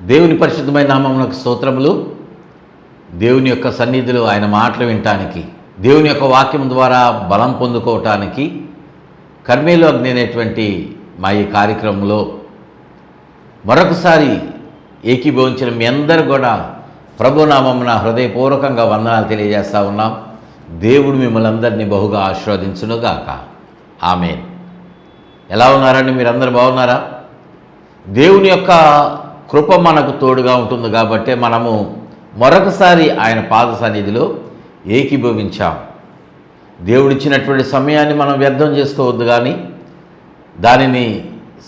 దేవుని పరిశుద్ధమైన నామమునకు స్తోత్రములు. దేవుని యొక్క సన్నిధిలో ఆయన మాటలు వినటానికి, దేవుని యొక్క వాక్యం ద్వారా బలం పొందుకోవటానికి కర్మేలు అగ్ని అనేటువంటి మా ఈ కార్యక్రమంలో మరొకసారి ఏకీభవించిన మీ అందరూ కూడా ప్రభునామమున హృదయపూర్వకంగా వందనాలు తెలియజేస్తూ ఉన్నాం. దేవుడు మిమ్మల్ని అందరినీ బహుగా ఆశీర్వదించునుగాక. ఆమేన్. ఎలా ఉన్నారండి? మీరందరూ బాగున్నారా? దేవుని యొక్క కృప మనకు తోడుగా ఉంటుంది కాబట్టి మనము మరొకసారి ఆయన పాద సన్నిధిలో ఏకీభవించాం. దేవుడిచ్చినటువంటి సమయాన్ని మనం వ్యర్థం చేసుకోవద్దు, కానీ దానిని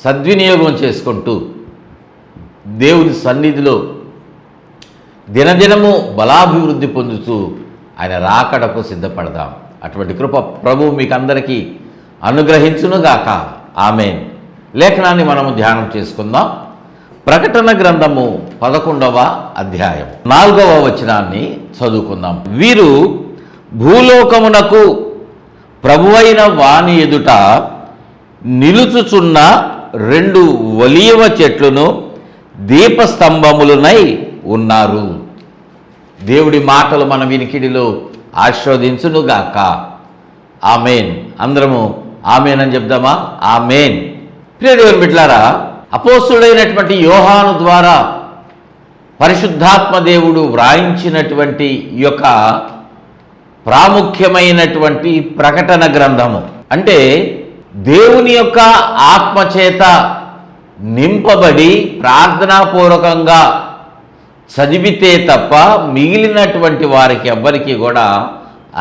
సద్వినియోగం చేసుకుంటూ దేవుని సన్నిధిలో దినదినము బలాభివృద్ధి పొందుతూ ఆయన రాకడకు సిద్ధపడదాం. అటువంటి కృప ప్రభు మీకు అందరికీ అనుగ్రహించునుగాక. ఆమేన్. లేఖనాన్ని మనము ధ్యానం చేసుకుందాం. ప్రకటన గ్రంథము 11వ అధ్యాయం 4వ వచనాన్ని చదువుకుందాం. వీరు భూలోకమునకు ప్రభువైన వాని ఎదుట నిలుచుచున్న 2 ఒలీవ చెట్లును దీపస్తంభములునై ఉన్నారు. దేవుడి మాటలు మన వినికిడిలో ఆశీర్వదించునుగాక. ఆమేన్. అందరము ఆమేన్ అని చెప్దామా? ఆమేన్. ప్రియ దేవుని బిడ్డలారా, అపోస్తుడైనటువంటి యోహాను ద్వారా పరిశుద్ధాత్మ దేవుడు వ్రాయించినటువంటి ఈ యొక్క ప్రాముఖ్యమైనటువంటి ప్రకటన గ్రంథము, అంటే దేవుని యొక్క ఆత్మచేత నింపబడి ప్రార్థనాపూర్వకంగా చదివితే తప్ప మిగిలినటువంటి వారికి ఎవ్వరికి కూడా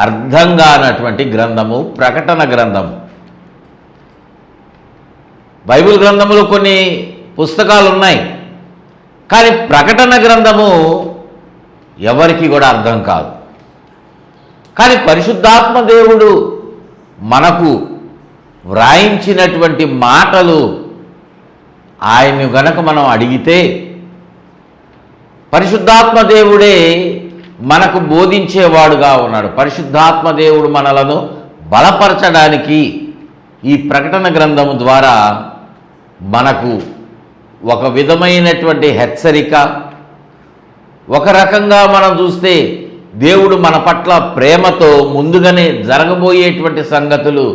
అర్థం కానటువంటి గ్రంథము ప్రకటన గ్రంథము. బైబిల్ గ్రంథములో కొన్ని పుస్తకాలు ఉన్నాయి, కానీ ప్రకటన గ్రంథము ఎవరికి కూడా అర్థం కాదు. కానీ పరిశుద్ధాత్మ దేవుడు మనకు వ్రాయించినటువంటి మాటలు ఆయన్ని గనక మనం అడిగితే పరిశుద్ధాత్మ దేవుడే మనకు బోధించేవాడుగా ఉన్నాడు. పరిశుద్ధాత్మ దేవుడు మనలను బలపరచడానికి ఈ ప్రకటన గ్రంథము ద్వారా మనకు ఒక విధమైనటువంటి హెచ్చరిక, ఒక రకంగా మనం చూస్తే దేవుడు మన పట్ల ప్రేమతో ముందుగానే జరగబోయేటువంటి సంగతులు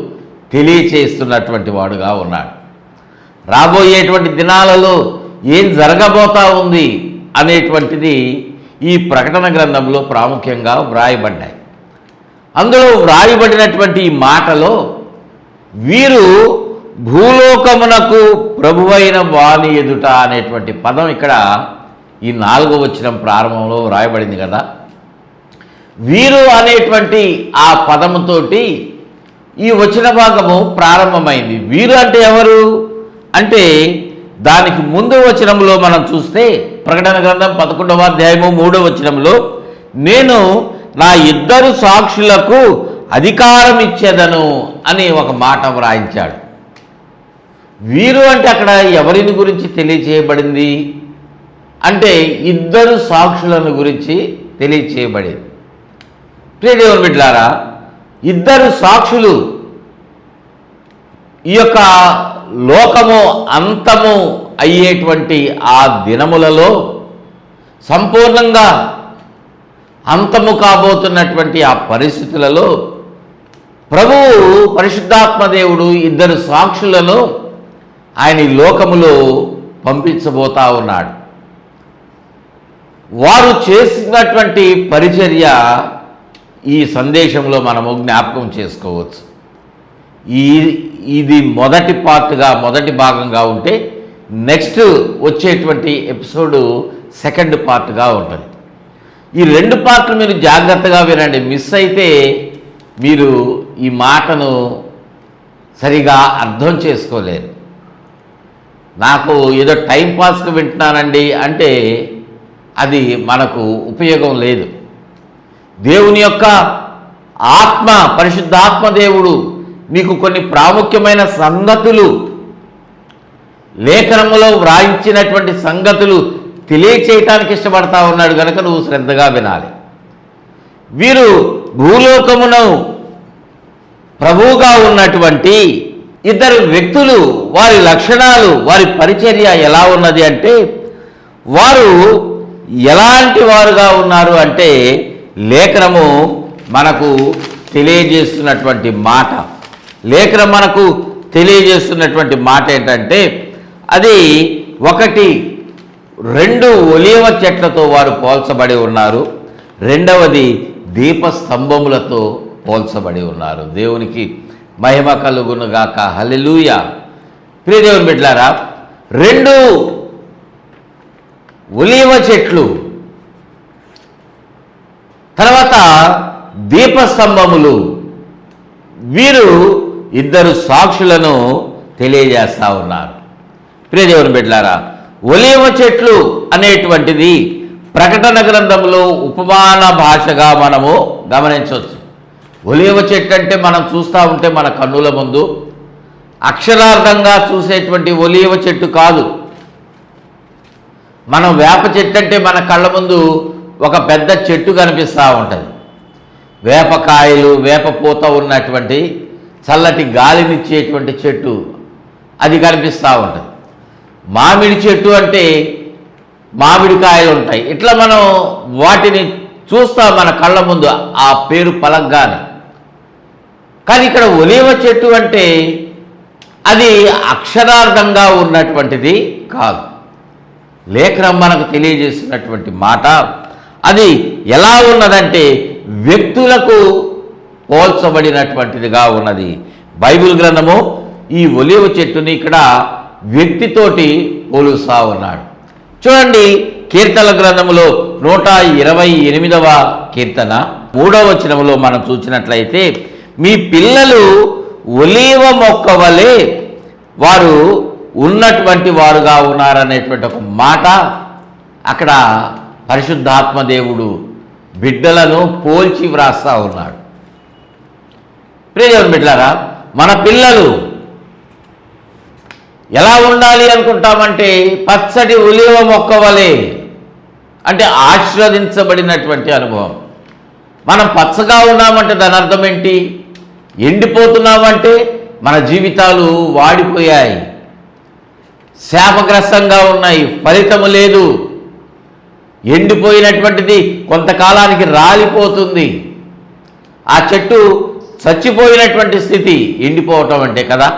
తెలియచేస్తున్నటువంటి వాడుగా ఉన్నాడు. రాబోయేటువంటి దినాలలో ఏం జరగబోతా ఉంది అనేటువంటిది ఈ ప్రకటన గ్రంథంలో ప్రాముఖ్యంగా వ్రాయబడ్డాయి. అందులో వ్రాయబడినటువంటి ఈ మాటలో వీరు భూలోకమునకు ప్రభువైన వాని ఎదుట అనేటువంటి పదం ఇక్కడ ఈ 4వ వచనం ప్రారంభంలో వ్రాయబడింది కదా. వీరు అనేటువంటి ఆ పదముతోటి ఈ వచన భాగము ప్రారంభమైంది. వీరు అంటే ఎవరు అంటే దానికి ముందు వచనంలో మనం చూస్తే ప్రకటన గ్రంథం 11వ అధ్యాయము 3వ వచనంలో నేను నా 2 సాక్షులకు అధికారం ఇచ్చేదను అని ఒక మాట వ్రాయించాడు. వీరు అంటే అక్కడ ఎవరిని గురించి తెలియచేయబడింది అంటే 2 సాక్షులను గురించి తెలియచేయబడింది. ప్రియ దేవుని బిడ్డలారా, 2 సాక్షులు ఈ యొక్క లోకము అంతము అయ్యేటువంటి ఆ దినములలో సంపూర్ణంగా అంతము కాబోతున్నటువంటి ఆ పరిస్థితులలో ప్రభువు పరిశుద్ధాత్మ దేవుడు 2 సాక్షులను ఆయన ఈ లోకములో పంపించబోతా ఉన్నాడు. వారు చేసినటువంటి పరిచర్య ఈ సందేశంలో మనము జ్ఞాపకం చేసుకోవచ్చు. ఇది మొదటి పార్ట్గా, మొదటి భాగంగా ఉంటే నెక్స్ట్ వచ్చేటువంటి ఎపిసోడు సెకండ్ పార్ట్గా ఉంటుంది. ఈ 2 పార్ట్లు మీరు జాగ్రత్తగా వినండి. మిస్ అయితే మీరు ఈ మాటను సరిగా అర్థం చేసుకోలేరు. నాకు ఏదో టైంపాస్కి వింటున్నానండి అంటే అది మనకు ఉపయోగం లేదు. దేవుని యొక్క ఆత్మ, పరిశుద్ధాత్మ దేవుడు మీకు కొన్ని ప్రాముఖ్యమైన సంగతులు, లేఖనములో వ్రాయించినటువంటి సంగతులు తెలియచేయటానికి ఇష్టపడతా ఉన్నాడు కనుక నువ్వు శ్రద్ధగా వినాలి. వీరు భూలోకమును ప్రభువుగా ఉన్నటువంటి 2 వ్యక్తులు, వారి లక్షణాలు, వారి పరిచర్య ఎలా ఉన్నది అంటే వారు ఎలాంటి వారుగా ఉన్నారు అంటే లేఖనము మనకు తెలియజేస్తున్నటువంటి మాట, లేఖనం మనకు తెలియజేస్తున్నటువంటి మాట ఏంటంటే అది 1, 2 ఒలీవ చెట్లతో వారు పోల్చబడి ఉన్నారు. రెండవది దీపస్తంభములతో పోల్చబడి ఉన్నారు. దేవునికి మహిమ కలుగునుగాక. హల్లెలూయా. ప్రియ దేవుని బిడ్డలారా, 2 ఒలీవ చెట్లు, తర్వాత దీపస్తంభములు, వీరు 2 సాక్షులను తెలియజేస్తూ ఉన్నారు. ప్రియ దేవుని బిడ్డలారా, ఒలీవ చెట్లు అనేటువంటిది ప్రకటన గ్రంథంలో ఉపమాన భాషగా మనము గమనించవచ్చు. ఒలీవ చెట్టు అంటే మనం చూస్తూ ఉంటే మన కన్నుల ముందు అక్షరార్థంగా చూసేటువంటి ఒలీవ చెట్టు కాదు. మనం వేప చెట్టు అంటే మన కళ్ళ ముందు ఒక పెద్ద చెట్టు కనిపిస్తూ ఉంటుంది. వేపకాయలు, వేప పూత ఉన్నటువంటి చల్లటి గాలినిచ్చేటువంటి చెట్టు అది కనిపిస్తూ ఉంటుంది. మామిడి చెట్టు అంటే మామిడికాయలు ఉంటాయి. ఇట్లా మనం వాటిని చూస్తాం మన కళ్ళ ముందు ఆ పేరు పలకగానే. కానీ ఇక్కడ ఒలీవ చెట్టు అంటే అది అక్షరార్థంగా ఉన్నటువంటిది కాదు. లేఖనం మనకు తెలియజేస్తున్నటువంటి మాట అది ఎలా ఉన్నదంటే వ్యక్తులకు పోల్చబడినటువంటిదిగా ఉన్నది. బైబిల్ గ్రంథము ఈ ఒలీవ చెట్టుని ఇక్కడ వ్యక్తితోటి పోలుస్తూ ఉన్నాడు. చూడండి, కీర్తనల గ్రంథములో 128వ కీర్తన 3వ వచనములో మనం చూసినట్లయితే మీ పిల్లలు ఒలీవ మొక్క వలె వారు ఉన్నటువంటి వారుగా ఉన్నారనేటువంటి ఒక మాట అక్కడ పరిశుద్ధాత్మ దేవుడు బిడ్డలను పోల్చి వ్రాస్తా ఉన్నాడు. ప్రియమైన బిడ్డలారా, మన పిల్లలు ఎలా ఉండాలి అనుకుంటామంటే పచ్చడి ఒలీవ మొక్క వలె, అంటే ఆశీర్వదించబడినటువంటి అనుభవం. మనం పచ్చగా ఉన్నామంటే దాని అర్థం ఏంటి? ఎండిపోతున్నామంటే మన జీవితాలు వాడిపోయాయి, శాపగ్రస్తంగా ఉన్నాయి, ఫలితము లేదు. ఎండిపోయినటువంటిది కొంతకాలానికి రాలిపోతుంది. ఆ చెట్టు చచ్చిపోయినటువంటి స్థితి ఎండిపోవటం అంటే కదా.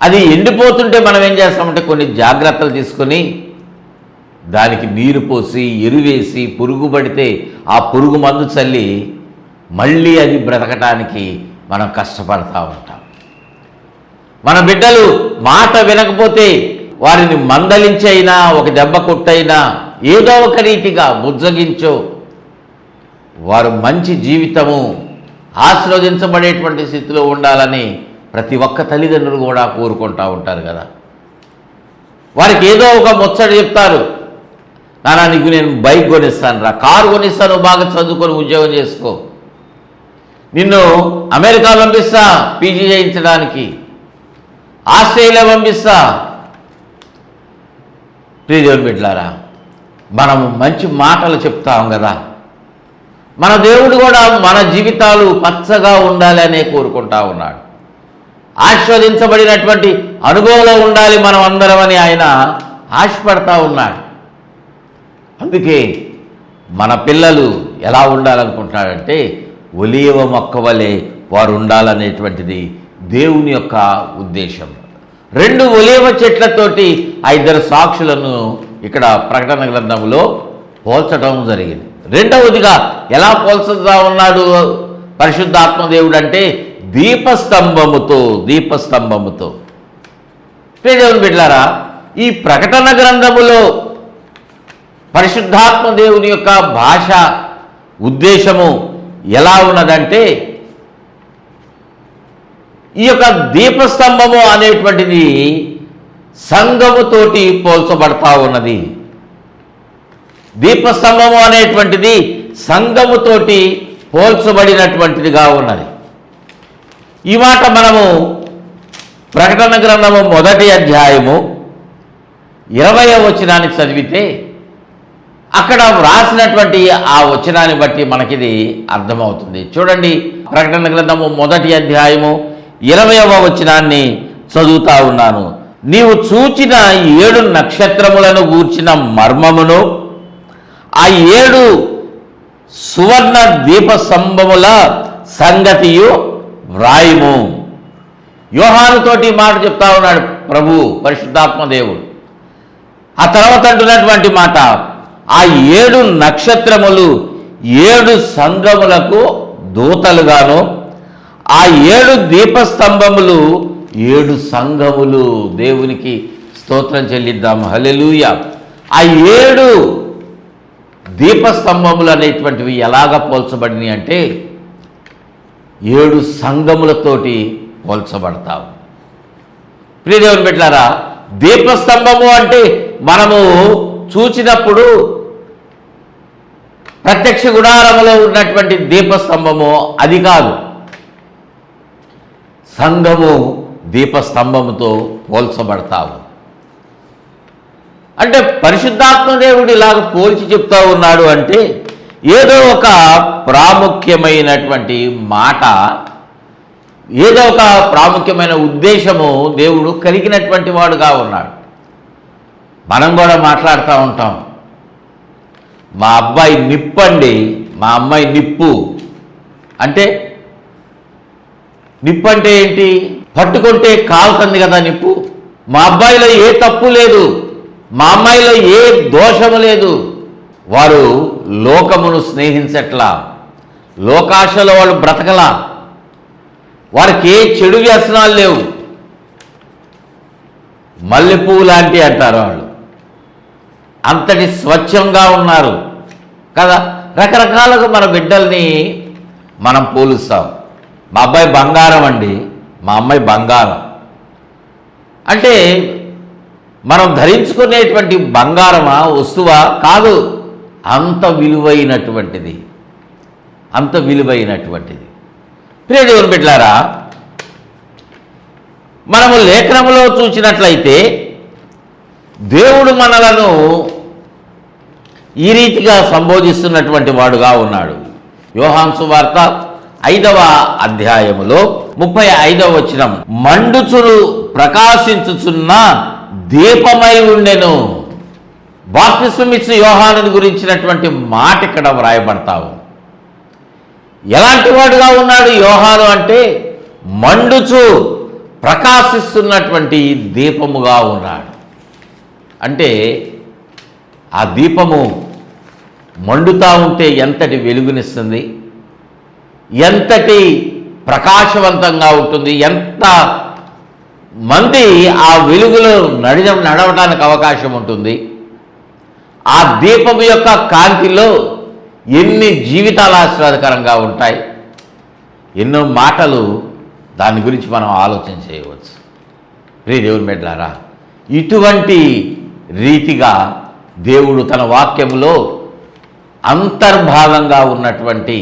అది ఎండిపోతుంటే మనం ఏం చేస్తామంటే కొన్ని జాగ్రత్తలు తీసుకొని దానికి నీరు పోసి ఎరువేసి పురుగు పడితే ఆ పురుగు మందు చల్లి మళ్ళీ అది బ్రతకటానికి మనం కష్టపడతా ఉంటాం. మన బిడ్డలు మాట వినకపోతే వారిని మందలించైనా ఒక దెబ్బ కొట్టైనా ఏదో ఒక రీతిగా బుజ్జగించో వారు మంచి జీవితము ఆశీర్వదించబడేటువంటి స్థితిలో ఉండాలని ప్రతి ఒక్క తల్లిదండ్రులు కూడా కోరుకుంటూ ఉంటారు కదా. వారికి ఏదో ఒక ముచ్చట చెప్తారు, నాన్న నీకు నేను బైక్ కొనిస్తాను రా, కారు కొనిస్తాను, బాగా చదువుకొని ఉద్యోగం చేసుకో, నిన్ను అమెరికా పంపిస్తా పీజీ చేయించడానికి, ఆస్ట్రేలియా పంపిస్తా. ప్రియదేవుని బిడ్డలారా, మనం మంచి మాటలు చెప్తాం కదా. మన దేవుడు కూడా మన జీవితాలు పచ్చగా ఉండాలి అనే కోరుకుంటా ఉన్నాడు. ఆశీర్వదించబడినటువంటి అనుభవంలో ఉండాలి మనం అందరం అని ఆయన ఆశపడతా ఉన్నాడు. అందుకే మన పిల్లలు ఎలా ఉండాలనుకుంటున్నాడంటే ఒలీవ మొక్క వలె వారు ఉండాలనేటువంటిది దేవుని యొక్క ఉద్దేశం. 2 ఒలీవ చెట్లతోటి 2 సాక్షులను ఇక్కడ ప్రకటన గ్రంథంలో పోల్చడం జరిగింది. రెండవదిగా ఎలా పోల్చుతా ఉన్నాడు పరిశుద్ధాత్మ దేవుడు అంటే దీపస్తంభముతో. ప్రియదేవుని బిడ్డలారా, ఈ ప్రకటన గ్రంథములో పరిశుద్ధాత్మ దేవుని యొక్క భాష ఉద్దేశము ఎలా ఉన్నదంటే ఈ యొక్క దీపస్తంభము అనేటువంటిది సంఘముతోటి పోల్చబడతా ఉన్నది. దీపస్తంభము అనేటువంటిది సంఘముతోటి పోల్చబడినటువంటిదిగా ఉన్నది. ఈ మాట మనము ప్రకటన గ్రంథము 1వ అధ్యాయము 20వ వచనాన్ని చదివితే అక్కడ వ్రాసినటువంటి ఆ వచనాన్ని బట్టి మనకిది అర్థమవుతుంది. చూడండి, ప్రకటన గ్రంథము 1వ అధ్యాయము 20వ వచనాన్ని చదువుతా ఉన్నాను. నీవు చూచిన 7 నక్షత్రములను గూర్చిన మర్మమును, ఆ 7 సువర్ణ దీప స్తంభముల సంగతియు వ్రాయుము. యోహానుతోటి మాట చెప్తా ఉన్నాడు ప్రభు పరిశుద్ధాత్మ దేవుడు. ఆ తర్వాత అంటున్నటువంటి మాట, ఆ 7 నక్షత్రములు 7 సంఘములకు దూతలుగాను, ఆ 7 దీపస్తంభములు 7 సంఘములు. దేవునికి స్తోత్రం చెల్లిద్దాం. హల్లెలూయా. ఆ 7 దీపస్తంభములు అనేటువంటివి ఎలాగ పోల్చబడినాయి అంటే 7 సంఘములతోటి పోల్చబడతావు. ప్రియ దేవుని బిడ్డలారా, దీపస్తంభము అంటే మనము చూచినప్పుడు ప్రత్యక్ష గుడారములో ఉన్నటువంటి దీపస్తంభము అది కాదు. సంఘము దీపస్తంభముతో పోల్చబడతావు. అంటే పరిశుద్ధాత్మ దేవుడు ఇలాగ పోల్చి చెప్తా ఉన్నాడు అంటే ఏదో ఒక ప్రాముఖ్యమైనటువంటి మాట, ఏదో ఒక ప్రాముఖ్యమైన ఉద్దేశము దేవుడు కలిగినటువంటి వాడుగా ఉన్నాడు. మనం కూడా మాట్లాడుతూ ఉంటాం, మా అబ్బాయి నిప్పండి, మా అమ్మాయి నిప్పు. అంటే నిప్పు అంటే ఏంటి? పట్టుకుంటే కాలుతుంది కదా నిప్పు. మా అబ్బాయిలో ఏ తప్పు లేదు, మా అమ్మాయిలో ఏ దోషము లేదు. వారు లోకమును స్నేహించట్లా, లోకాశలో వాళ్ళు బ్రతకలా, వారికి ఏ చెడు వ్యసనాలు లేవు. మల్లెపువ్వు లాంటి అంటారు వాళ్ళు, అంతటి స్వచ్ఛంగా ఉన్నారు కదా. రకరకాలుగా మన బిడ్డల్ని మనం పోలుస్తాం. మా అబ్బాయి బంగారం అండి, మా అమ్మాయి బంగారం. అంటే మనం ధరించుకునేటువంటి బంగారమా, వస్తువా? కాదు, అంత విలువైనటువంటిది, అంత విలువైనటువంటిది. ప్రియ దేవుని బిడ్డలారా, మనము లేఖనములో చూసినట్లయితే దేవుడు మనలను ఈ రీతిగా సంబోధిస్తున్నటువంటి వాడుగా ఉన్నాడు. యోహాను సువార్త 5వ అధ్యాయములో 35వ వచనం, మండుచును ప్రకాశించుచున్న దీపమై ఉండెను. బాప్తిస్మమిచ్చిన యోహానుని గురించినటువంటి మాట ఇక్కడ వ్రాయబడతావు. ఎలాంటి వాడుగా ఉన్నాడు యోహాను అంటే మండుచు ప్రకాశిస్తున్నటువంటి దీపముగా ఉన్నాడు. అంటే ఆ దీపము మండుతూ ఉంటే ఎంతటి వెలుగునిస్తుంది, ఎంతటి ప్రకాశవంతంగా ఉంటుంది, ఎంత మంది ఆ వెలుగులో నడవడానికి అవకాశం ఉంటుంది. ఆ దీపము యొక్క కాంతిలో ఎన్ని జీవితాలు ఆశీర్వాదకరంగా ఉంటాయి. ఎన్నో మాటలు దాని గురించి మనం ఆలోచన చేయవచ్చు. ప్రియ దేవుని బిడ్డలారా, ఇటువంటి రీతిగా దేవుడు తన వాక్యములో అంతర్భాగంగా ఉన్నటువంటి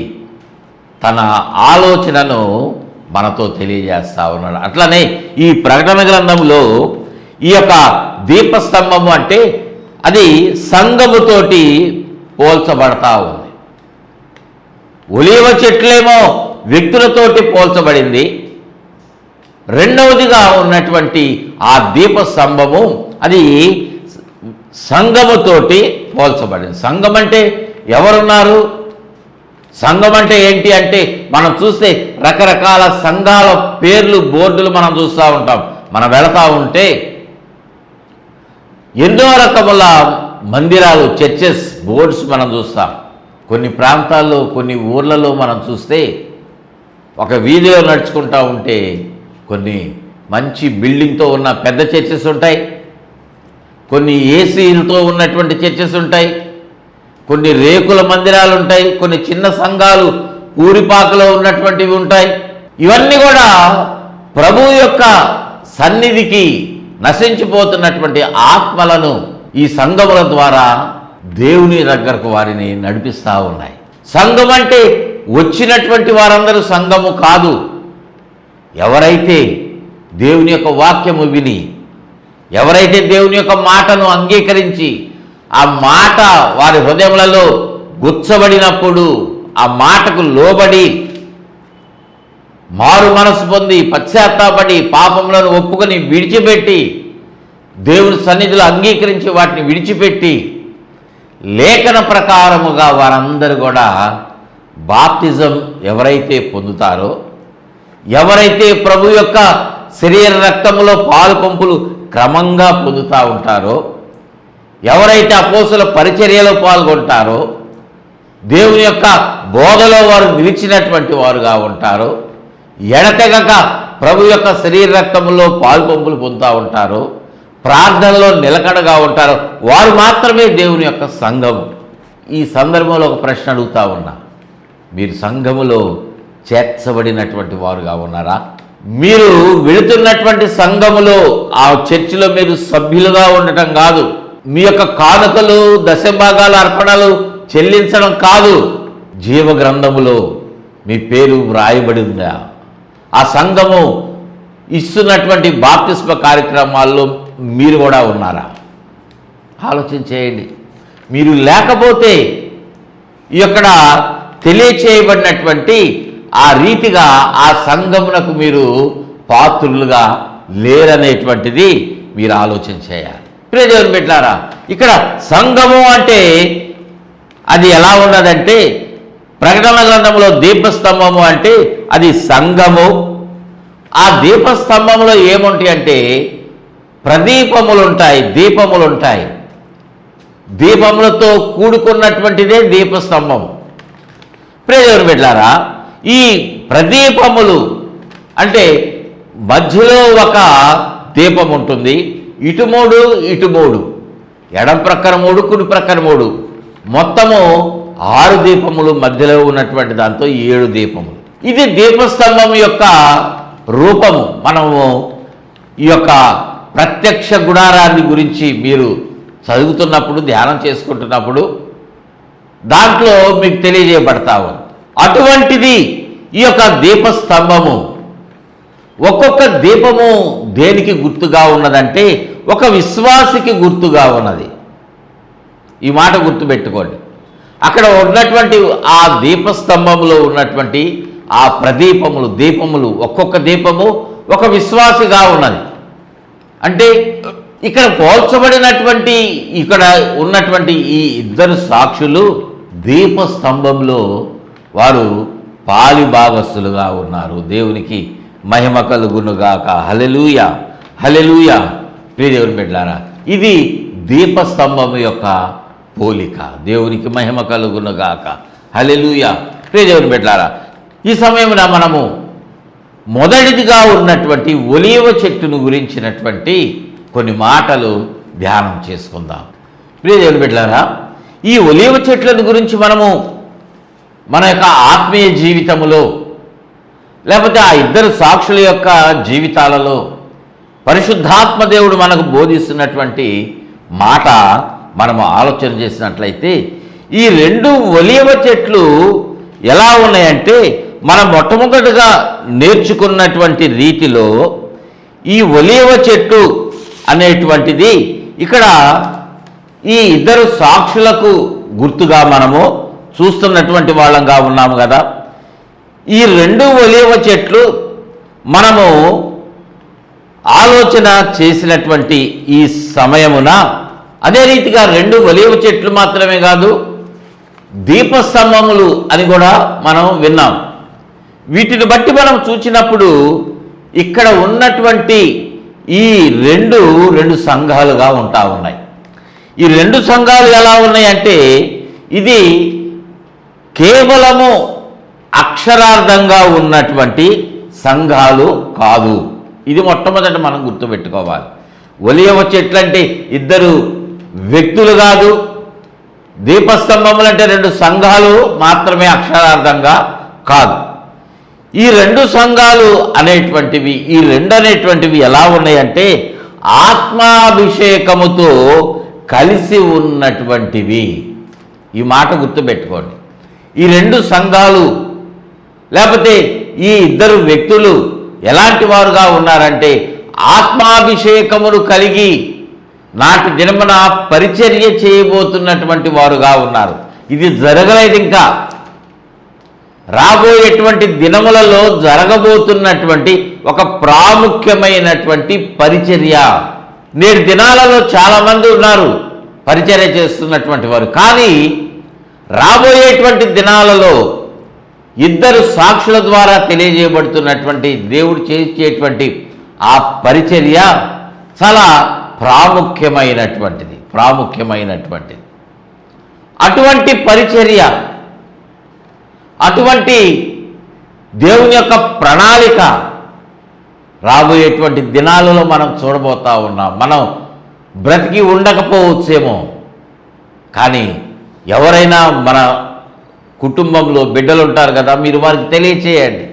తన ఆలోచనను మనతో తెలియజేస్తూ ఉన్నాడు. అట్లనే ఈ ప్రకటన గ్రంథంలో ఈ యొక్క దీపస్తంభము అంటే అది సంఘముతోటి పోల్చబడతా ఉంది. ఒలీవ చెట్లేమో వ్యక్తులతోటి పోల్చబడింది. రెండవదిగా ఉన్నటువంటి ఆ దీపస్తంభము అది సంఘముతోటి పోల్చబడింది. సంఘం అంటే ఎవరున్నారు? సంఘం అంటే ఏంటి అంటే మనం చూస్తే రకరకాల సంఘాల పేర్లు, బోర్డులు మనం చూస్తూ ఉంటాం. మనం వెళతా ఉంటే ఎన్నో రకముల మందిరాలు, చర్చెస్, బోర్డ్స్ మనం చూస్తాం. కొన్ని ప్రాంతాల్లో, కొన్ని ఊర్లలో మనం చూస్తే ఒక వీధిలో నడుచుకుంటూ ఉంటే కొన్ని మంచి బిల్డింగ్తో ఉన్న పెద్ద చర్చెస్ ఉంటాయి, కొన్ని ఏసీలతో ఉన్నటువంటి చర్చెస్ ఉంటాయి, కొన్ని రేకుల మందిరాలు ఉంటాయి, కొన్ని చిన్న సంఘాలు ఊరిపాకలో ఉన్నటువంటివి ఉంటాయి. ఇవన్నీ కూడా ప్రభు యొక్క సన్నిధికి నశించిపోతున్నటువంటి ఆత్మలను ఈ సంఘముల ద్వారా దేవుని దగ్గరకు వారిని నడిపిస్తూ ఉన్నాయి. సంఘం అంటే వచ్చినటువంటి వారందరూ సంఘము కాదు. ఎవరైతే దేవుని యొక్క వాక్యము విని, ఎవరైతే దేవుని యొక్క మాటను అంగీకరించి ఆ మాట వారి హృదయములలో గుచ్చబడినప్పుడు, ఆ మాటకు లోబడి మారు మనసు పొంది పశ్చాత్తాపడి పాపములను ఒప్పుకొని విడిచిపెట్టి దేవుని సన్నిధిలో అంగీకరించి వాటిని విడిచిపెట్టి లేఖన ప్రకారముగా వారందరూ కూడా బాప్తిజం ఎవరైతే పొందుతారో, ఎవరైతే ప్రభు యొక్క శరీర రక్తములో పాలు పంపులు క్రమంగా పొందుతూ ఉంటారో, ఎవరైతే అపోస్తుల పరిచర్యలో పాల్గొంటారో, దేవుని యొక్క బోధలో వారు నిలిచినటువంటి వారుగా ఉంటారో, ఎడతెగక ప్రభు యొక్క శరీర రక్తములో పాలు పంపులు పొందుతూ ఉంటారో, ప్రార్థనలో నిలకడగా ఉంటారో, వారు మాత్రమే దేవుని యొక్క సంఘం. ఈ సందర్భంలో ఒక ప్రశ్న అడుగుతా ఉన్నా, మీరు సంఘములో చేర్చబడినటువంటి వారుగా ఉన్నారా? మీరు వెళుతున్నటువంటి సంఘములో, ఆ చర్చిలో మీరు సభ్యులుగా ఉండటం కాదు, మీ యొక్క కానుకలు దశభాగాల అర్పణలు చెల్లించడం కాదు, జీవ గ్రంథములో మీ పేరు వ్రాయబడి ఉందా? ఆ సంఘము ఇస్తున్నటువంటి బాప్తిస్మ కార్యక్రమాల్లో మీరు కూడా ఉన్నారా? ఆలోచన చేయండి. మీరు లేకపోతే ఇక్కడ తెలియచేయబడినటువంటి ఆ రీతిగా ఆ సంఘమునకు మీరు పాత్రులుగా లేరనేటువంటిది మీరు ఆలోచన చేయాలి. ప్రియదేవుని బిడ్డలారా, ఇక్కడ సంఘము అంటే అది ఎలా ఉన్నదంటే, ప్రకటన గ్రంథంలో దీపస్తంభము అంటే అది సంఘము. ఆ దీపస్తంభంలో ఏముంటాయి అంటే ప్రదీపములుంటాయి, దీపములుంటాయి. దీపములతో కూడుకున్నటువంటిదే దీపస్తంభం. ప్రియదేవుని బిడ్డలారా, ఈ ప్రదీపములు అంటే మధ్యలో ఒక దీపం ఉంటుంది, ఇటు మూడు ఇటు మూడు, ఎడం ప్రక్కన మూడు కుడి ప్రక్కన మూడు, మొత్తము 6 దీపములు, మధ్యలో ఉన్నటువంటి దాంతో 7 దీపములు. ఇది దీపస్తంభం యొక్క రూపము. మనము ఈ యొక్క ప్రత్యక్ష గుడారాన్ని గురించి మీరు చదువుతున్నప్పుడు, ధ్యానం చేసుకుంటున్నప్పుడు దాంట్లో మీకు తెలియజేయబడతా ఉంది. అటువంటిది ఈ యొక్క దీపస్తంభము. ఒక్కొక్క దీపము దేనికి గుర్తుగా ఉన్నదంటే ఒక విశ్వాసికి గుర్తుగా ఉన్నది. ఈ మాట గుర్తుపెట్టుకోండి. అక్కడ ఉన్నటువంటి ఆ దీపస్తంభంలో ఉన్నటువంటి ఆ ప్రదీపములు, దీపములు, ఒక్కొక్క దీపము ఒక విశ్వాసిగా ఉన్నది. అంటే ఇక్కడ పోల్చబడినటువంటి ఇక్కడ ఉన్నటువంటి ఈ ఇద్దరు సాక్షులు దీపస్తంభంలో వారు పాలి భాగస్తులుగా ఉన్నారు. దేవునికి మహిమ కలుగునుగాక. హల్లెలూయా, హల్లెలూయా. ప్రియదేవుని బిడ్డలారా, ఇది దీపస్తంభము యొక్క పోలిక. దేవునికి మహిమ కలుగునుగాక. హల్లెలూయా. ప్రియదేవుని బిడ్డలారా, ఈ సమయమున మనము మొదటిదిగా ఉన్నటువంటి ఒలీవ చెట్టును గురించినటువంటి కొన్ని మాటలు ధ్యానం చేసుకుందాం. ప్రియదేవుని బిడ్డలారా, ఈ ఒలీవ చెట్లను గురించి మనము మన యొక్క ఆత్మీయ జీవితములో, లేకపోతే ఆ ఇద్దరు సాక్షుల యొక్క జీవితాలలో పరిశుద్ధాత్మ దేవుడు మనకు బోధిస్తున్నటువంటి మాట మనము ఆలోచన చేసినట్లయితే, ఈ 2 ఒలీవ చెట్లు ఎలా ఉన్నాయంటే, మనం మొట్టమొదటిగా నేర్చుకున్నటువంటి రీతిలో ఈ ఒలీవ చెట్టు అనేటువంటిది ఇక్కడ ఈ ఇద్దరు సాక్షులకు గుర్తుగా మనము చూస్తున్నటువంటి వాళ్ళంగా ఉన్నాము కదా. ఈ 2 ఒలీవ చెట్లు మనము ఆలోచన చేసినటువంటి ఈ సమయమున, అదే రీతిగా 2 ఒలీవ చెట్లు మాత్రమే కాదు, దీపస్తంభములు అని కూడా మనం విన్నాం. వీటిని బట్టి మనం చూసినప్పుడు ఇక్కడ ఉన్నటువంటి ఈ రెండు సంఘాలుగా ఉంటా ఉన్నాయి. ఈ 2 సంఘాలు ఎలా ఉన్నాయంటే, ఇది కేవలము అక్షరార్థంగా ఉన్నటువంటి సంఘాలు కాదు. ఇది మొట్టమొదట మనం గుర్తుపెట్టుకోవాలి. ఒలీవ చెట్లు అంటే ఇద్దరు వ్యక్తులు కాదు, దీపస్తంభములు అంటే 2 సంఘాలు మాత్రమే అక్షరార్థంగా కాదు. ఈ 2 సంఘాలు అనేటువంటివి, ఈ 2 అనేటువంటివి ఎలా ఉన్నాయంటే ఆత్మాభిషేకముతో కలిసి ఉన్నటువంటివి. ఈ మాట గుర్తుపెట్టుకోండి. ఈ 2 సంఘాలు లేకపోతే ఈ ఇద్దరు వ్యక్తులు ఎలాంటి వారుగా ఉన్నారంటే ఆత్మాభిషేకమును కలిగి నాటి దినమున పరిచర్య చేయబోతున్నటువంటి వారుగా ఉన్నారు. ఇది జరగలేదు, ఇంకా రాబోయేటువంటి దినములలో జరగబోతున్నటువంటి ఒక ప్రాముఖ్యమైనటువంటి పరిచర్య. నేటి దినాలలో చాలామంది ఉన్నారు పరిచర్య చేస్తున్నటువంటి వారు. కానీ రాబోయేటువంటి దినాలలో ఇద్దరు సాక్షుల ద్వారా తెలియజేయబడుతున్నటువంటి దేవుడు చేసేటువంటి ఆ పరిచర్య చాలా ప్రాముఖ్యమైనటువంటిది. అటువంటి పరిచర్య, అటువంటి దేవుని యొక్క ప్రణాళిక రాబోయేటువంటి దినాలలో మనం చూడబోతా ఉన్నాం. మనం బ్రతికి ఉండకపోవచ్చేమో, కానీ ఎవరైనా మన కుటుంబంలో బిడ్డలు ఉంటారు కదా, మీరు వారికి తెలియచేయండి.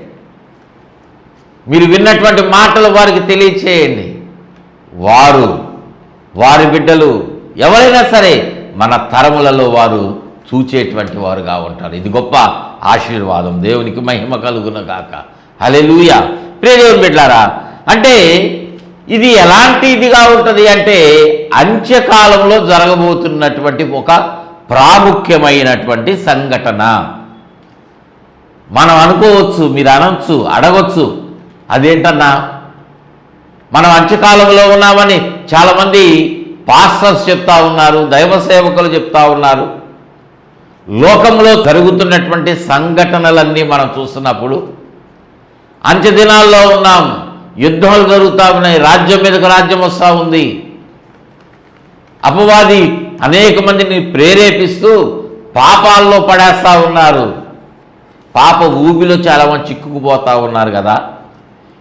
మీరు విన్నటువంటి మాటలు వారికి తెలియచేయండి. వారి బిడ్డలు ఎవరైనా సరే మన తరములలో వారు చూచేటువంటి వారుగా ఉంటారు. ఇది గొప్ప ఆశీర్వాదం. దేవునికి మహిమ కలుగును గాక. హల్లెలూయా. ప్రియ దేవుని బిడ్డలారా, అంటే ఇది ఎలాంటి ఇదిగా ఉంటుంది అంటే అంత్యకాలంలో జరగబోతున్నటువంటి ఒక ప్రాముఖ్యమైనటువంటి సంఘటన. మనం అనుకోవచ్చు, మీరు అనొచ్చు, అడగొచ్చు, అదేంటన్నా మనం అంత్యకాలంలో ఉన్నామని చాలామంది పాస్టర్స్ చెప్తా ఉన్నారు, దైవ సేవకులు చెప్తా ఉన్నారు. లోకంలో జరుగుతున్నటువంటి సంఘటనలన్నీ మనం చూస్తున్నప్పుడు అంత్య దినాల్లో ఉన్నాం, యుద్ధాలు జరుగుతూ ఉన్నాయి, రాజ్యం మీదకు రాజ్యం వస్తూ ఉంది, అపవాది అనేక మందిని ప్రేరేపిస్తూ పాపాల్లో పడేస్తూ ఉన్నారు, పాప ఊబిలో చాలామంది చిక్కుకుపోతూ ఉన్నారు కదా.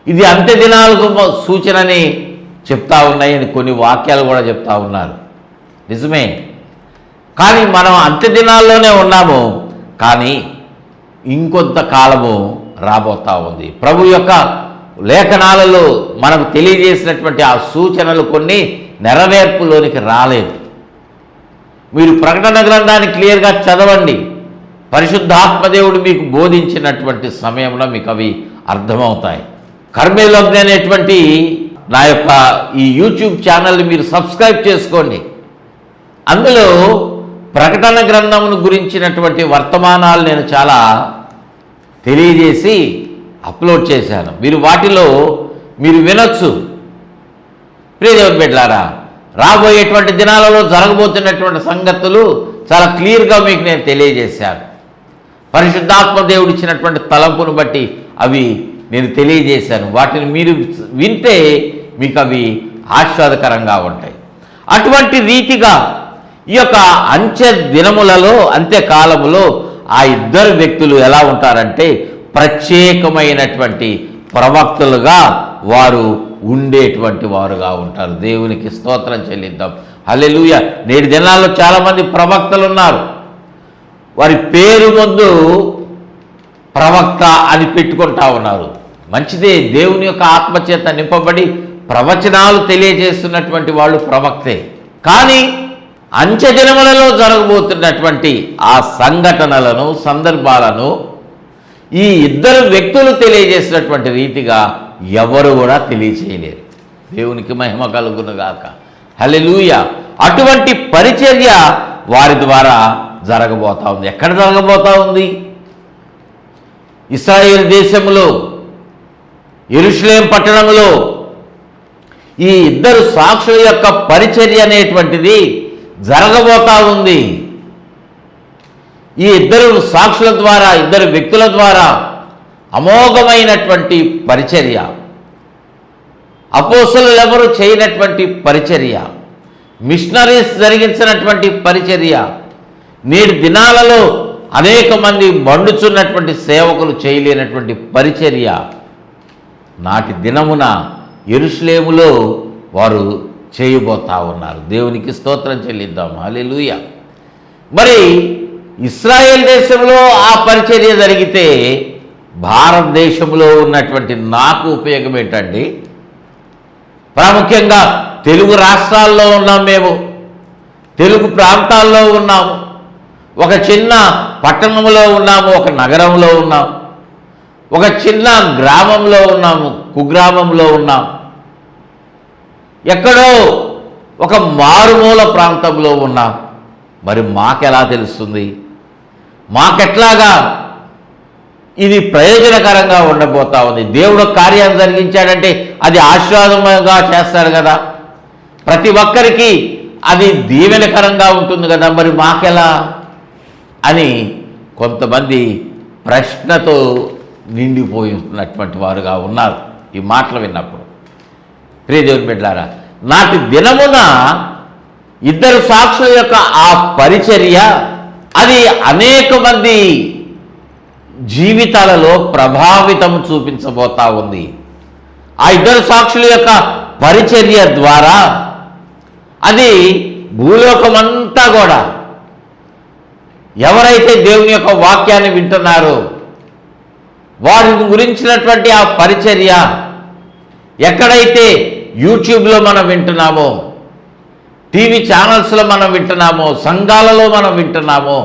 ఇది అంత్య దినాలకు సూచనని చెప్తా ఉన్నాయని కొన్ని వాక్యాలు కూడా చెప్తా ఉన్నారు. నిజమే, కానీ మనం అంత్య దినాల్లోనే ఉన్నాము. కానీ ఇంకొంత కాలము రాబోతా ఉంది. ప్రభు యొక్క లేఖనాలలో మనకు తెలియజేసినటువంటి ఆ సూచనలు కొన్ని నెరవేర్పులోనికి రాలేదు. మీరు ప్రకటన గ్రంథాన్ని క్లియర్గా చదవండి. పరిశుద్ధాత్మదేవుడు మీకు బోధించినటువంటి సమయంలో మీకు అవి అర్థమవుతాయి. కర్మేలు అగ్ని అనేటువంటి నా యొక్క ఈ యూట్యూబ్ ఛానల్ని మీరు సబ్స్క్రైబ్ చేసుకోండి. అందులో ప్రకటన గ్రంథమును గురించినటువంటి వర్తమానాలు నేను చాలా తెలియజేసి అప్లోడ్ చేశాను. మీరు వాటిలో మీరు వినొచ్చు. ప్రియ దేవుని బిడ్డలారా, రాబోయేటువంటి దినాలలో జరగబోతున్నటువంటి సంగతులు చాలా క్లియర్గా మీకు నేను తెలియజేశాను. పరిశుద్ధాత్మ దేవుడు ఇచ్చినటువంటి తలంపును బట్టి అవి నేను తెలియజేశాను. వాటిని మీరు వింటే మీకు అవి ఆస్వాదకరంగా ఉంటాయి. అటువంటి రీతిగా ఈ యొక్క అంత్య దినములలో, అంత్యకాలములో ఆ ఇద్దరు వ్యక్తులు ఎలా ఉంటారంటే ప్రత్యేకమైనటువంటి ప్రవక్తలుగా వారు ఉండేటువంటి వారుగా ఉంటారు. దేవునికి స్తోత్రం చెల్లిద్దాం. హల్లెలూయా. నేటి దినాల్లో చాలామంది ప్రవక్తలు ఉన్నారు. వారి పేరు ముందు ప్రవక్త అని పెట్టుకుంటా ఉన్నారు. మంచిదే, దేవుని యొక్క ఆత్మచేత నింపబడి ప్రవచనాలు తెలియజేస్తున్నటువంటి వాళ్ళు ప్రవక్తే. కానీ అంత్యదినములలో జరగబోతున్నటువంటి ఆ సంఘటనలను, సందర్భాలను ఈ ఇద్దరు వ్యక్తులు తెలియజేసినటువంటి రీతిగా ఎవరు కూడా తెలియచేయలేరు. దేవునికి మహిమ కలుగునుగాక. హల్లెలూయా. అటువంటి పరిచర్య వారి ద్వారా జరగబోతా ఉంది. ఎక్కడ జరగబోతా ఉంది? ఇశ్రాయేలు దేశంలో, యెరూషలేం పట్టణంలో ఈ ఇద్దరు సాక్షుల యొక్క పరిచర్య అనేటువంటిది జరగబోతా ఉంది. ఈ ఇద్దరు సాక్షుల ద్వారా, ఇద్దరు వ్యక్తుల ద్వారా అమోఘమైనటువంటి పరిచర్య, అపోస్తలులు ఎవరు చేయనటువంటి పరిచర్య, మిషనరీస్ జరిగించినటువంటి పరిచర్య, నేటి దినాలలో అనేక మంది మండుచున్నటువంటి సేవకులు చేయలేనటువంటి పరిచర్య నాటి దినమున యెరూషలేములో వారు చేయబోతా ఉన్నారు. దేవునికి స్తోత్రం చెల్లిద్దాం. హల్లెలూయా. మరి ఇశ్రాయేల్ దేశంలో ఆ పరిచర్య జరిగితే భారతదేశంలో ఉన్నటువంటి నాకు ఉపయోగం ఏంటండి? ప్రాముఖ్యంగా తెలుగు రాష్ట్రాల్లో ఉన్నాం, మేము తెలుగు ప్రాంతాల్లో ఉన్నాము, ఒక చిన్న పట్టణంలో ఉన్నాము, ఒక నగరంలో ఉన్నాము, ఒక చిన్న గ్రామంలో ఉన్నాము, కుగ్రామంలో ఉన్నాం, ఎక్కడో ఒక మారుమూల ప్రాంతంలో ఉన్నాం. మరి మాకెలా తెలుస్తుంది? మాకెట్లాగా ఇది ప్రయోజనకరంగా ఉండబోతా ఉంది? దేవుడు కార్యాన్ని జరిగించాడంటే అది ఆశీర్వాదంగా చేస్తాడు కదా. ప్రతి ఒక్కరికి అది దీవెనకరంగా ఉంటుంది కదా, మరి మాకెలా అని కొంతమంది ప్రశ్నతో నిండిపోయినటువంటి వారుగా ఉన్నారు ఈ మాటలు విన్నప్పుడు. ప్రియ దేవుని బిడ్డలారా, నాటి దినమున ఇద్దరు సాక్షుల యొక్క ఆ పరిచర్య అది అనేక మంది జీవితాలలో ప్రభావితం చూపించబోతా ఉంది. ఆ ఇద్దరు సాక్షుల యొక్క పరిచర్య ద్వారా అది భూలోకమంతా కూడా ఎవరైతే దేవుని యొక్క వాక్యాన్ని వింటున్నారో వారిని గురించినటువంటి ఆ పరిచర్య ఎక్కడైతే యూట్యూబ్లో మనం వింటున్నామో, టీవీ ఛానల్స్లో మనం వింటున్నామో, సంఘాలలో మనం వింటున్నామో,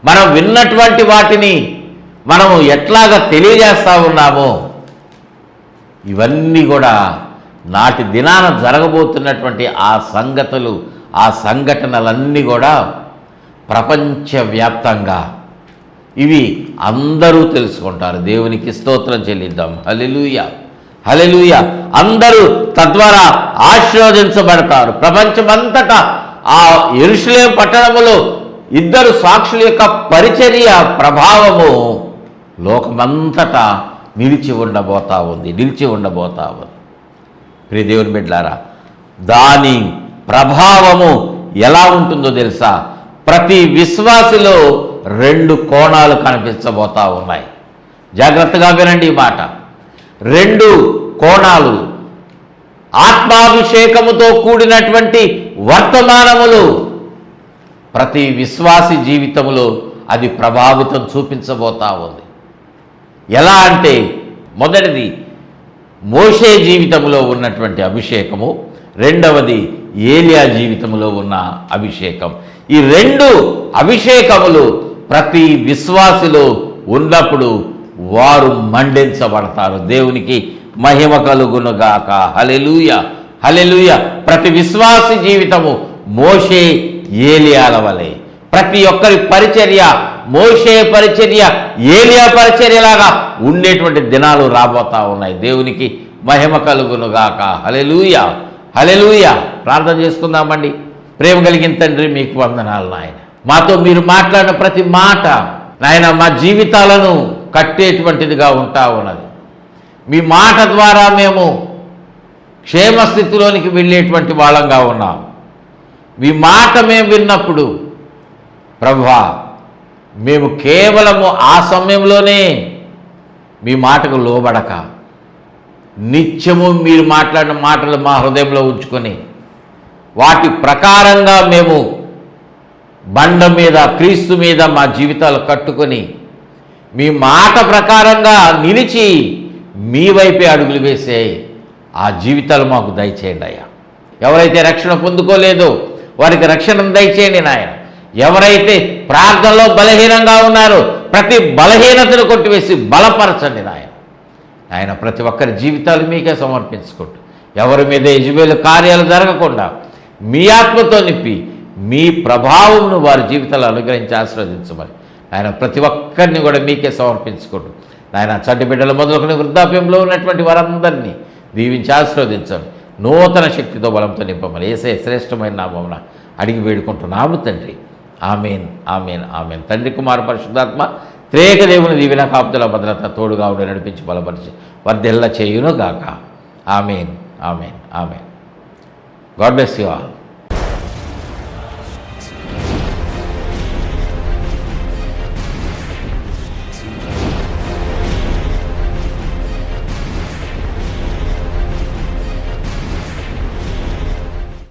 మనం విన్నటువంటి వాటిని మనము ఎట్లాగా తెలియజేస్తూ ఉన్నామో, ఇవన్నీ కూడా నాటి దినాన జరగబోతున్నటువంటి ఆ సంగతులు, ఆ సంఘటనలన్నీ కూడా ప్రపంచవ్యాప్తంగా ఇవి అందరూ తెలుసుకుంటారు. దేవునికి స్తోత్రం చెల్లిద్దాం. హల్లెలూయా, హల్లెలూయా. అందరూ తద్వారా ఆశీర్వదించబడతారు. ప్రపంచమంతటా ఆ యెరూషలేము పట్టణములో ఇద్దరు సాక్షుల యొక్క పరిచర్య ప్రభావము లోకమంతటా నిలిచి ఉండబోతా ఉంది. ప్రియ దేవుని బిడ్డలారా, దాని ప్రభావము ఎలా ఉంటుందో తెలుసా? ప్రతి విశ్వాసిలో 2 కోణాలు కనిపించబోతా ఉన్నాయి. జాగ్రత్తగా వినండి ఈ మాట. 2 కోణాలు, ఆత్మాభిషేకముతో కూడినటువంటి వర్తమానములు ప్రతి విశ్వాసి జీవితంలో అది ప్రభావితం చూపించబోతా ఉంది. ఎలా అంటే, మొదటిది మోషే జీవితంలో ఉన్నటువంటి అభిషేకము, రెండవది ఏలియా జీవితంలో ఉన్న అభిషేకం. ఈ 2 అభిషేకములు ప్రతి విశ్వాసిలో ఉన్నప్పుడు వారు మండించబడతారు. దేవునికి మహిమ కలుగునుగాక. హల్లెలూయా, హల్లెలూయా. ప్రతి విశ్వాసి జీవితము మోషే ఏలియాల వలె, ప్రతి ఒక్కరి పరిచర్య మోషే పరిచర్య ఏలియా పరిచర్యలాగా ఉండేటువంటి దినాలు రాబోతా ఉన్నాయి. దేవునికి మహిమ కలుగునుగాక. హల్లెలూయా, హల్లెలూయా. ప్రార్థన చేసుకుందామండి. ప్రేమ కలిగిన తండ్రి, మీకు వందనాలు నాయన. మాతో మీరు మాట్లాడిన ప్రతి మాట నాయన మా జీవితాలను కట్టేటువంటిదిగా ఉంటా ఉన్నది. మీ మాట ద్వారా మేము క్షేమస్థితిలోనికి వెళ్ళేటువంటి వాళ్ళంగా ఉన్నాం. మీ మాట మేము విన్నప్పుడు ప్రభువా, మేము కేవలము ఆ సమయంలోనే మీ మాటకు లోబడక నిత్యము మీరు మాట్లాడిన మాటలు మా హృదయంలో ఉంచుకొని వాటి ప్రకారంగా మేము బండ మీద, క్రీస్తు మీద మా జీవితాలు కట్టుకొని మీ మాట ప్రకారంగా నిలిచి మీ వైపే అడుగులు వేసే ఆ జీవితాలు మాకు దయచేయండి అయ్యా. ఎవరైతే రక్షణ పొందుకోలేదో వారికి రక్షణను దయచేయండి నాయన. ఎవరైతే ప్రార్థనలో బలహీనంగా ఉన్నారో ప్రతి బలహీనతను కొట్టివేసి బలపరచండి నాయన. ఆయన ప్రతి ఒక్కరి జీవితాలు మీకే సమర్పించుకుంటూ ఎవరి మీద యెజబెలు కార్యాలు జరగకుండా మీ ఆత్మతో నింపి మీ ప్రభావంను వారి జీవితాలు అనుగ్రహించి ఆశీర్వదించమని ఆయన ప్రతి ఒక్కరిని కూడా మీకే సమర్పించుకుంటూ ఆయన చంటి బిడ్డల మొదలుకొని వృద్ధాప్యంలో ఉన్నటువంటి వారందరినీ దీవించి ఆశీర్వదించండి. నూతన శక్తితో బలంతో నింపమని యేసయ్య శ్రేష్టమైన నామమున అడిగి వేడుకుంటున్నాము తండ్రి. ఆమేన్, ఆమేన్, ఆమేన్. తండ్రి, కుమార, పరిశుద్ధాత్మ త్రేక దేవుని దీవెన కాపుదల భద్రత తోడుగా ఉండి నడిపించి బలపరిచి వర్ధిల్ల చేయును గాక. ఆమేన్, ఆమేన్, ఆమేన్. God bless you all.